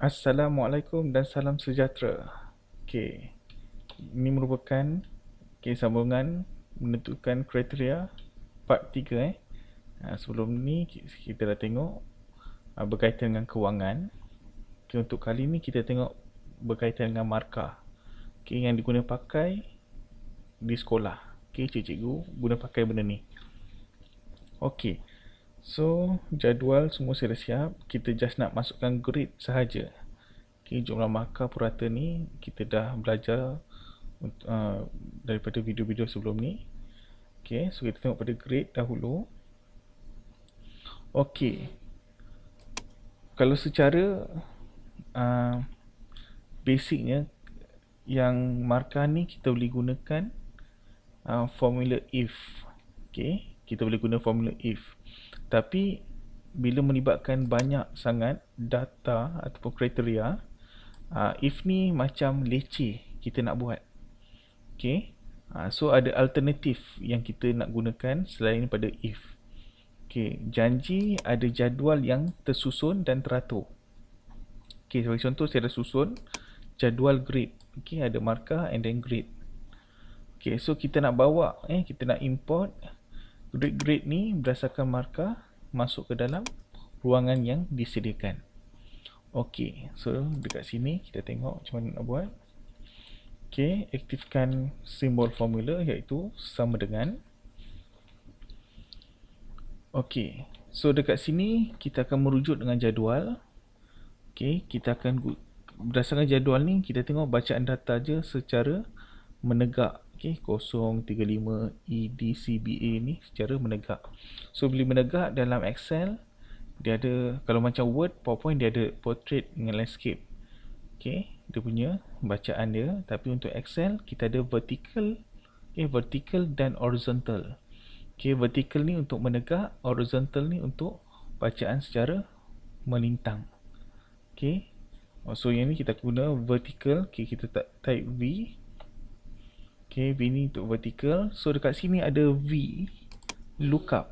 Assalamualaikum dan salam sejahtera. Okey, ini merupakan sambungan menentukan kriteria part 3 sebelum ni kita dah tengok berkaitan dengan kewangan. Okey, untuk kali ni kita tengok berkaitan dengan markah. Okey, yang diguna pakai di sekolah. Okey, cikgu guna pakai benda ni. Okey. So, jadual semua saya dah siap. Kita just nak masukkan grade sahaja. Okay, jumlah markah purata ni kita dah belajar daripada video-video sebelum ni. Okay, so kita tengok pada grade dahulu. Okay, kalau secara basicnya yang markah ni kita boleh gunakan formula if. Okay, kita boleh guna formula if. Tapi bila melibatkan banyak sangat data ataupun kriteria, if ni macam leceh kita nak buat. Okay, so ada alternatif yang kita nak gunakan selain pada if. Okay, janji ada jadual yang tersusun dan teratur. Okay, sebagai contoh saya dah susun jadual grade. Okay, ada markah and then grade. Okay, so kita nak bawa, kita nak import grade ni berdasarkan markah masuk ke dalam ruangan yang disediakan. Okay, so dekat sini kita tengok macam mana nak buat. Okay, aktifkan simbol formula iaitu sama dengan. Okay, so dekat sini kita akan merujuk dengan jadual. Okay, kita akan berdasarkan jadual ni kita tengok bacaan data je secara menegak. Okay, 035 EDCBA ni secara menegak. So bila menegak dalam Excel dia ada, kalau macam Word, PowerPoint dia ada portrait dengan landscape. Okay, dia punya bacaan dia. Tapi untuk Excel kita ada vertical, vertical dan horizontal. Okay, vertical ni untuk menegak, horizontal ni untuk bacaan secara melintang. Okay, so yang ni kita guna vertical. Okay, kita type V. Okay, V ni untuk vertical. So dekat sini ada V lookup.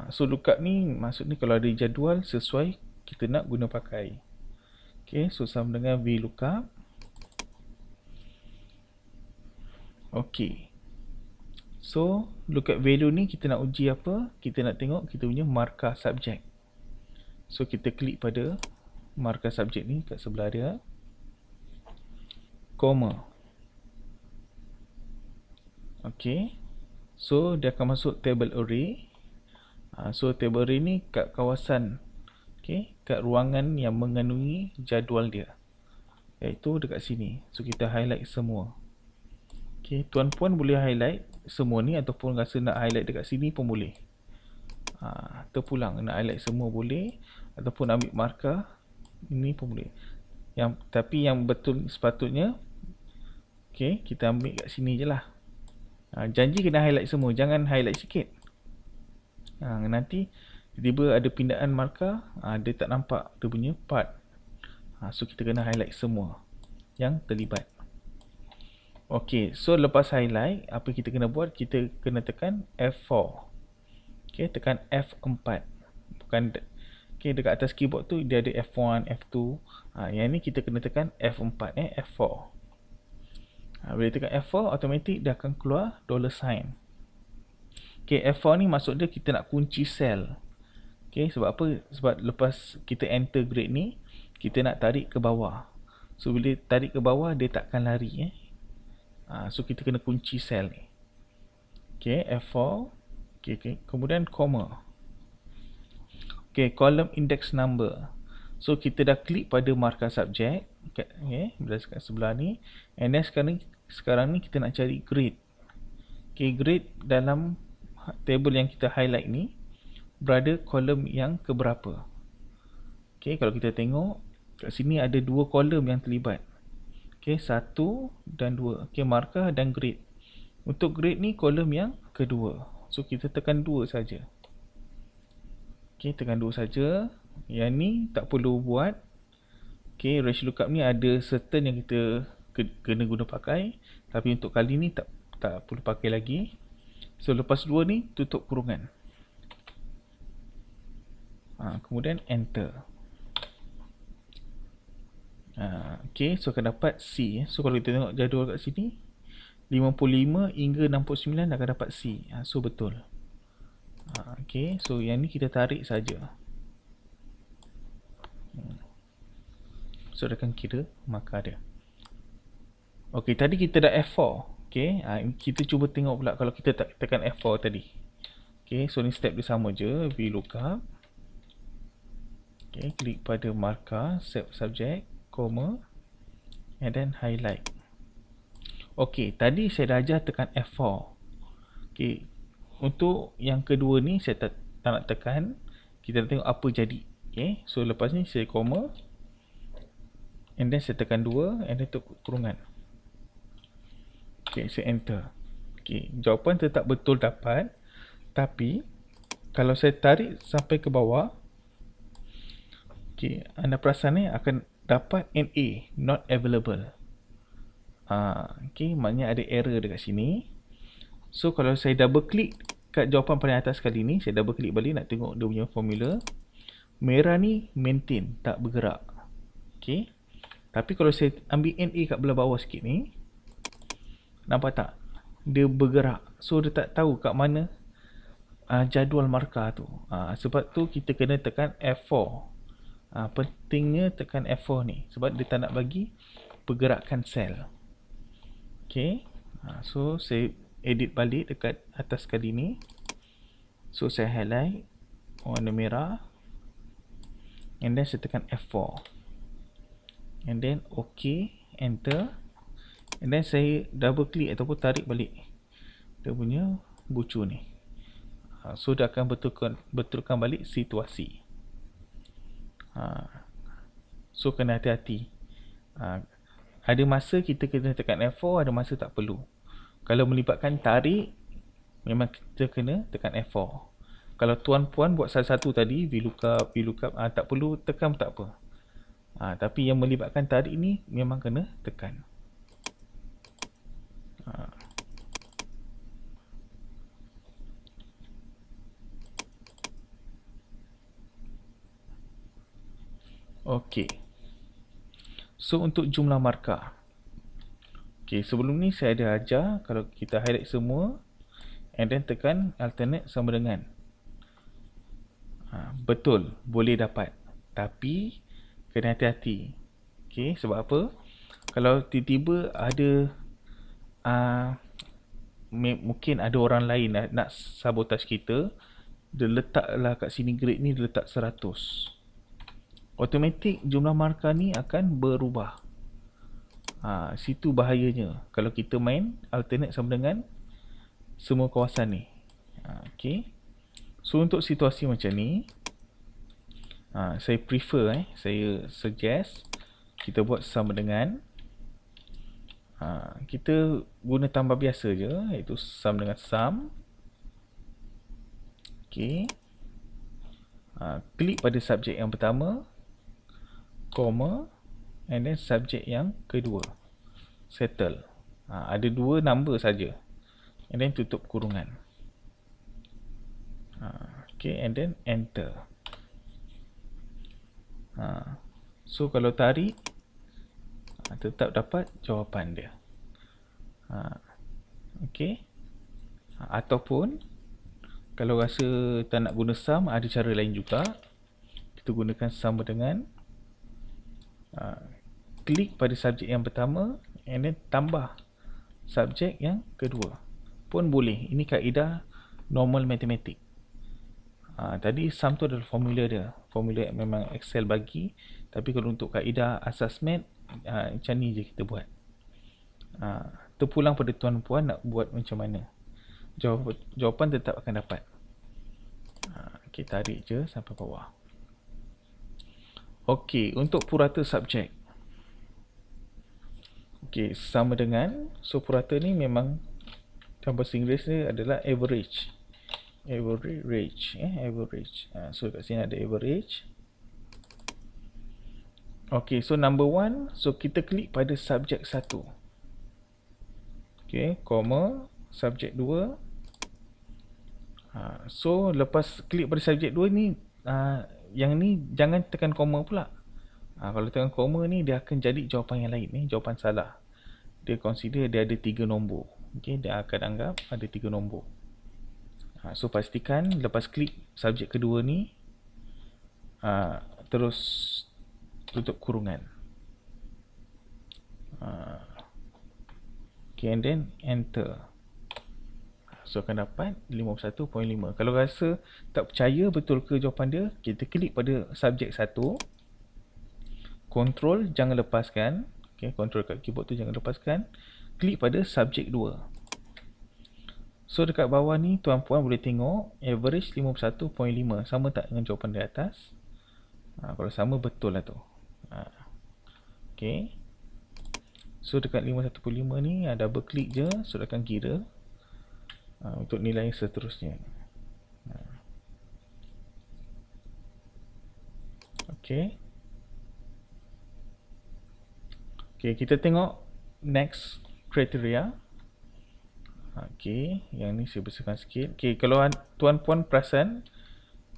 So lookup ni maksud ni kalau ada jadual sesuai kita nak guna pakai. Okay, so sama dengan V lookup. Okay, so lookup value ni kita nak uji apa? Kita nak tengok kita punya markah subjek. So kita klik pada markah subjek ni kat sebelah dia, koma. Okay, so dia akan masuk table array. So table array ni kat kawasan, kat ruangan yang mengandungi jadual dia, iaitu dekat sini. So kita highlight semua. Okay, tuan-puan boleh highlight semua ni ataupun rasa nak highlight dekat sini pun boleh. Terpulang nak highlight semua boleh, ataupun ambil markah ini pun boleh. Tapi yang betul sepatutnya kita ambil kat sini je lah. Janji kena highlight semua, jangan highlight sikit. Nanti tiba-tiba ada pindaan markah, dia tak nampak dia punya part. So kita kena highlight semua yang terlibat. Okay, so lepas highlight, apa kita kena buat? Kita kena tekan F4. Okay, tekan F4. Bukan, dekat atas keyboard tu dia ada F1, F2. Yang ni kita kena tekan F4, F4. Bila tekan F4, automatik dia akan keluar $sign. Okay, F4 ni maksud dia kita nak kunci sel. Okay, sebab apa? Sebab lepas kita enter grade ni, kita nak tarik ke bawah. So bila tarik ke bawah, dia takkan lari. So kita kena kunci sel ni. Okay, F4. Okay, kemudian koma. Okay, column index number. So kita dah klik pada markah subjek. Berdasarkan sebelah ni. And then sekarang ni kita nak cari grade. Okay, grade dalam table yang kita highlight ni berada kolom yang keberapa. Okay, kalau kita tengok kat sini ada dua kolom yang terlibat. Okay, 1 dan 2. Okay, markah dan grade. Untuk grade ni kolom yang kedua. So kita tekan 2 saja. Okay, tekan 2 saja. Yang ni tak perlu buat. Okay, range lookup ni ada certain yang kita kena guna pakai. Tapi untuk kali ni tak perlu pakai lagi. So lepas 2 ni tutup kurungan. Kemudian enter. Okay, so akan dapat C. So kalau kita tengok jadual kat sini, 55 hingga 69 akan dapat C. So betul. Okay, so yang ni kita tarik saja. So dia akan kira markah dia. Okay, tadi kita dah F4. Okay, kita cuba tengok pula kalau kita tekan F4 tadi. Okay, so ni step dia sama je. VLOOKUP. Okay, klik pada markah, subject, comma, and then highlight. Okay, tadi saya dah ajar tekan F4. Okay, untuk yang kedua ni saya tak nak tekan. Kita tengok apa jadi. Okay, so lepas ni saya comma, and then saya tekan 2, and then tutup kurungan. Okay, saya enter. Okay, jawapan tetap betul dapat. Tapi kalau saya tarik sampai ke bawah, okay, anda perasan ni akan dapat NA, not available. Okay, maknanya ada error dekat sini. So kalau saya double klik kat jawapan paling atas kali ni, saya double klik balik nak tengok dia punya formula. Merah ni maintain, tak bergerak. Okay, tapi kalau saya ambil NA kat belah bawah sikit ni, nampak tak? Dia bergerak. So dia tak tahu kat mana jadual markah tu. Sebab tu kita kena tekan F4. Pentingnya tekan F4 ni sebab dia tak nak bagi pergerakan sel. Okay, so saya edit balik dekat atas kali ni. So saya highlight warna merah, and then saya tekan F4, and then OK, enter, and then saya double click ataupun tarik balik dia punya bucu ni. So dia akan betulkan balik situasi. So kena hati-hati. Ada masa kita kena tekan F4, ada masa tak perlu. Kalau melibatkan tarik, memang kita kena tekan F4. Kalau tuan-puan buat satu-satu tadi, VLOOKUP, tak perlu tekan tak apa. Tapi yang melibatkan tarik ni memang kena tekan. Okey. So untuk jumlah markah. Okey, sebelum ni saya ada ajar kalau kita highlight semua and then tekan alternate sama dengan. Betul, boleh dapat. Tapi kena hati-hati. Okey, sebab apa? Kalau tiba-tiba ada mungkin ada orang lain nak sabotage kita, dia letaklah kat sini grade ni dia letak 100. Automatik jumlah markah ni akan berubah. Situ bahayanya kalau kita main alternate sama dengan semua kawasan ni. Okay. So untuk situasi macam ni, saya prefer, saya suggest kita buat sama dengan, kita guna tambah biasa je, iaitu sama dengan sum. Okay. Klik pada subjek yang pertama, comma, and then subjek yang kedua, settle. Ada dua number saja, and then tutup kurungan. Okay, and then enter. So kalau tarik, tetap dapat jawapan dia. Okay. Ataupun kalau rasa tak nak guna sum, ada cara lain juga. Kita gunakan sama dengan, klik pada subjek yang pertama and then tambah subjek yang kedua pun boleh. Ini kaedah normal matematik. Tadi sum tu adalah formula dia, formula memang Excel bagi. Tapi kalau untuk kaedah asas math, macam ni je kita buat. Terpulang pada tuan-puan nak buat macam mana. Jawapan tetap akan dapat. Kita tarik je sampai bawah. Okey, untuk purata subjek. Okey, sama dengan, so purata ni memang dalam bahasa Inggeris ni adalah average. Average. So kat sini ada average. Okey, so number 1, so kita klik pada subjek 1. Okey, comma, subjek 2. So lepas klik pada subjek 2 ni, yang ni jangan tekan koma pula. Kalau tengok koma ni, dia akan jadi jawapan yang lain. Jawapan salah. Dia consider dia ada 3 nombor. Okay, dia akan anggap ada 3 nombor. So pastikan lepas klik subjek kedua ni, terus tutup kurungan. Okay, and then enter. So akan dapat 51.5. Kalau rasa tak percaya betul ke jawapan dia, kita klik pada subjek 1. Control jangan lepaskan. Okay, control kat keyboard tu jangan lepaskan. Klik pada subjek 2. So dekat bawah ni tuan-puan boleh tengok average 51.5. Sama tak dengan jawapan di atas? Kalau sama, betul lah tu. Okay. So dekat 51.5 ni, double klik je. So dia akan kira untuk nilai yang seterusnya. Okay. Okay, kita tengok next criteria. Okay, yang ni saya besarkan sikit. Okay, kalau tuan-puan perasan,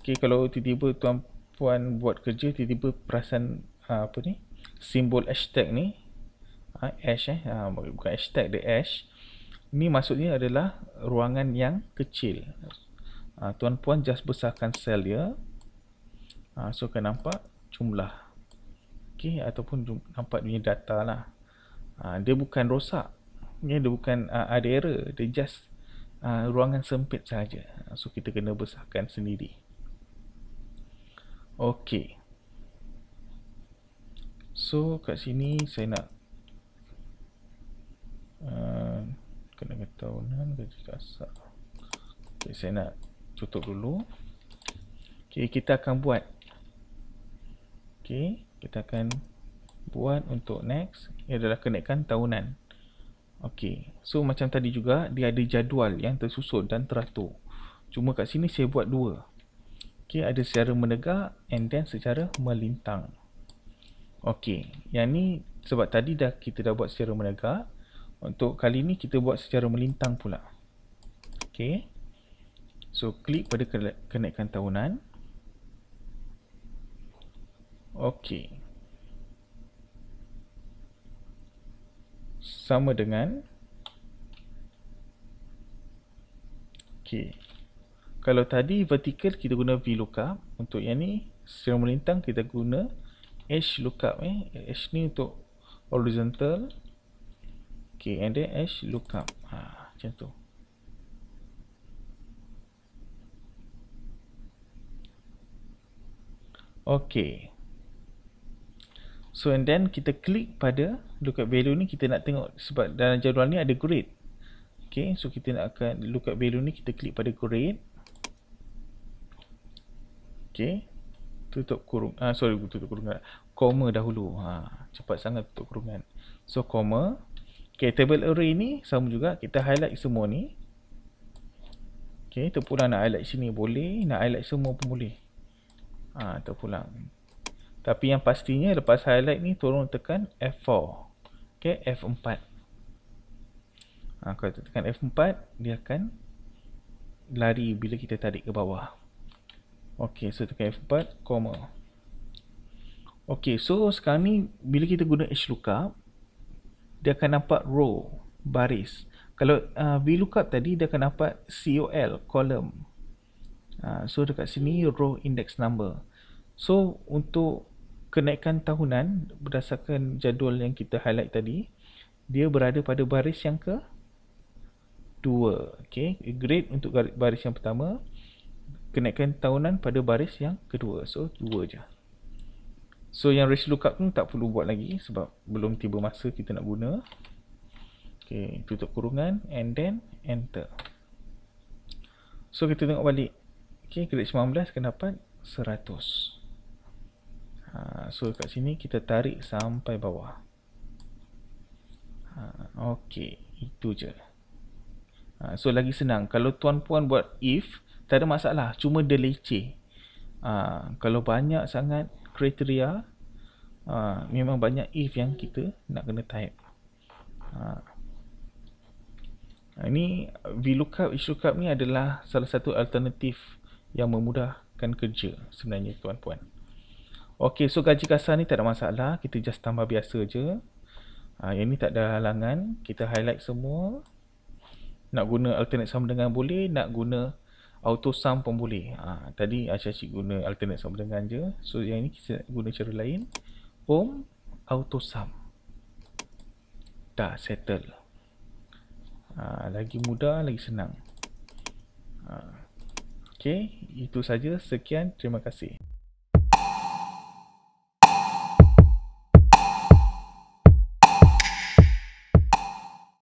okay, kalau tiba-tiba tuan-puan buat kerja, tiba-tiba perasan apa ni, simbol hashtag ni, hash bukan hashtag, dia hash. Ni maksudnya adalah ruangan yang kecil. Tuan-puan just besarkan sel dia. So akan nampak jumlah. Okay, ataupun nampak punya data lah. Dia bukan rosak. Dia bukan ada error. Dia just ruangan sempit saja. So kita kena besarkan sendiri. Okay. So kat sini saya nak kena tahunan gaji kasar. Okay, saya nak tutup dulu. Okay, kita akan buat. Okay, kita akan buat untuk next. Ia adalah kenaikan tahunan. Okay, so macam tadi juga, dia ada jadual yang tersusun dan teratur. Cuma kat sini saya buat dua. Okay, ada secara menegak and then secara melintang. Okay, yang ni sebab tadi kita dah buat secara menegak. Untuk kali ni kita buat secara melintang pula. Okay, so klik pada kenaikan tahunan. Okay, sama dengan, okay, kalau tadi vertical kita guna VLOOKUP. Untuk yang ni secara melintang kita guna HLOOKUP. H ni untuk horizontal. Okay, and then HLOOKUP. Macam tu. Okay. So and then kita klik pada lookup value ni. Kita nak tengok sebab dalam jadual ni ada grade. Okay, so kita nak akan lookup value ni, kita klik pada grade. Okay, tutup kurung, tutup kurungan, koma dahulu. Cepat sangat tutup kurungan. So koma. Okay, table array ni sama juga, kita highlight semua ni. Okay, terpulang nak highlight sini boleh, nak highlight semua pun boleh. Terpulang. Tapi yang pastinya lepas highlight ni tolong tekan F4. Okay, F4. Kalau tekan F4, dia akan lari bila kita tarik ke bawah. Okay, so tekan F4, koma. Okay, so sekarang ni bila kita guna HLOOKUP, dia akan nampak row, baris. Kalau VLOOKUP tadi, dia akan nampak COL, column. So dekat sini row index number. So untuk kenaikan tahunan berdasarkan jadual yang kita highlight tadi, dia berada pada baris yang ke-2. Okay, grade untuk baris yang pertama, kenaikan tahunan pada baris yang kedua. So 2 je. So yang ratio lookup tu tak perlu buat lagi sebab belum tiba masa kita nak guna. Okay, tutup kurungan and then enter. So kita tengok balik. Okay, grade 19 akan dapat 100. So kat sini kita tarik sampai bawah. Okay, itu je. So lagi senang. Kalau tuan-puan buat if, tak ada masalah, cuma dia leceh. Kalau banyak sangat kriteria, memang banyak if yang kita nak kena type. Ini VLOOKUP, HLOOKUP ni adalah salah satu alternatif yang memudahkan kerja sebenarnya tuan-puan. Okey, so gaji kasar ni tak ada masalah. Kita just tambah biasa je. Yang ni tak ada halangan. Kita highlight semua. Nak guna alternate sama dengan boleh. Nak guna auto sum pun boleh. Tadi Syaksyik guna alternate sama dengan je. So yang ni kita guna cara lain. Home, auto sum. Dah settle. Lagi mudah, lagi senang. Okey, itu saja. Sekian, terima kasih.